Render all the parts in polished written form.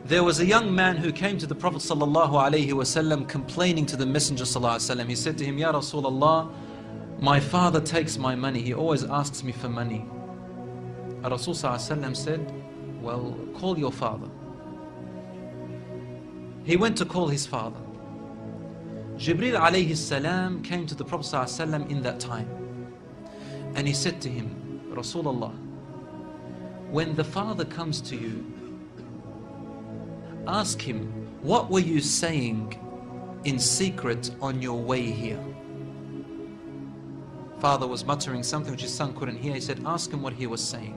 There was a young man who came to the Prophet ﷺ complaining to the Messenger ﷺ. He said to him, Ya Rasulullah, my father takes my money. He always asks me for money. Rasul ﷺ said, well, call your father. He went to call his father. Jibreel alayhi salam came to the Prophet ﷺ in that time. And he said to him, Rasulullah, when the father comes to you, ask him, what were you saying in secret on your way here? Father was muttering something which his son couldn't hear. He said, ask him what he was saying.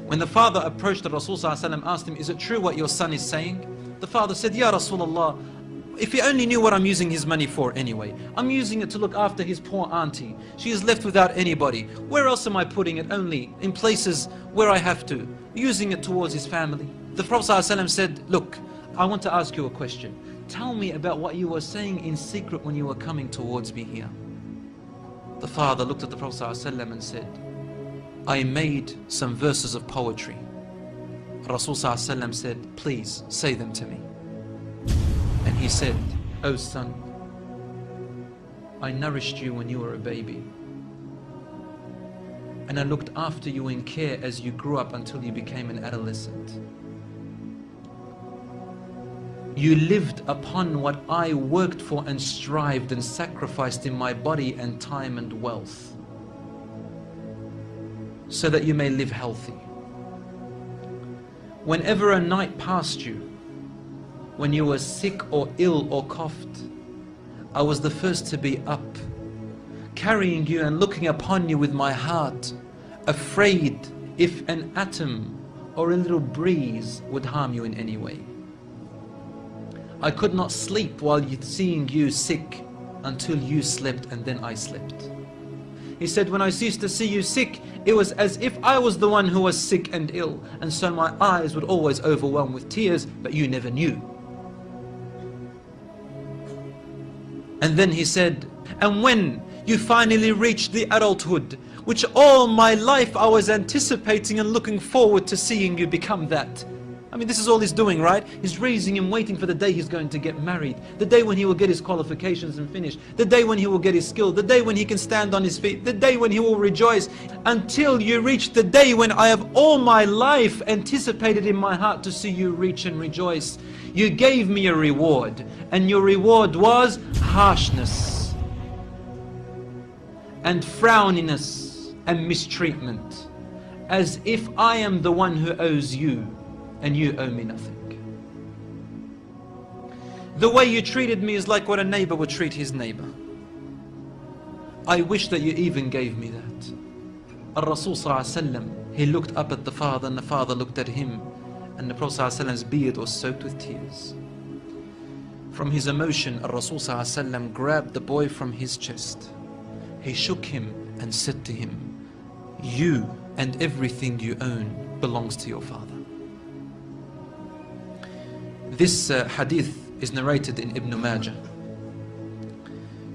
When the father approached the Rasul ﷺ, asked him, is it true what your son is saying? The father said, Ya Rasulullah, if he only knew what I'm using his money for anyway. I'm using it to look after his poor auntie. She is left without anybody. Where else am I putting it? Only in places where I have to. Using it towards his family. The Prophet ﷺ said, look, I want to ask you a question. Tell me about what you were saying in secret when you were coming towards me here. The father looked at the Prophet ﷺ and said, I made some verses of poetry. Rasul ﷺ said, please say them to me. And he said, oh son, I nourished you when you were a baby. And I looked after you in care as you grew up until you became an adolescent. You lived upon what I worked for and strived and sacrificed in my body and time and wealth, so that you may live healthy. Whenever a night passed you, when you were sick or ill or coughed, I was the first to be up, carrying you and looking upon you with my heart, afraid if an atom or a little breeze would harm you in any way. I could not sleep while seeing you sick until you slept, and then I slept. He said, when I used to see you sick, it was as if I was the one who was sick and ill, and so my eyes would always overwhelm with tears, but you never knew. And then he said, and when you finally reached the adulthood, which all my life I was anticipating and looking forward to seeing you become that. I mean, this is all he's doing, right? He's raising him, waiting for the day he's going to get married, the day when he will get his qualifications and finish, the day when he will get his skill, the day when he can stand on his feet, the day when he will rejoice, until you reach the day when I have all my life anticipated in my heart to see you reach and rejoice. You gave me a reward, and your reward was harshness and frowniness and mistreatment, as if I am the one who owes you and you owe me nothing. The way you treated me is like what a neighbor would treat his neighbor. I wish that you even gave me that. Rasul ﷺ, he looked up at the father, and the father looked at him, and the Prophet ﷺ's beard was soaked with tears. From his emotion, Rasul ﷺ grabbed the boy from his chest. He shook him and said to him, you and everything you own belongs to your father. This hadith is narrated in Ibn Majah.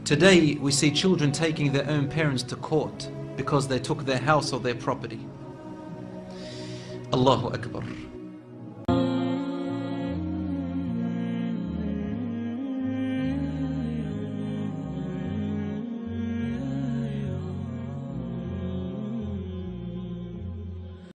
Today we see children taking their own parents to court because they took their house or their property. Allahu Akbar.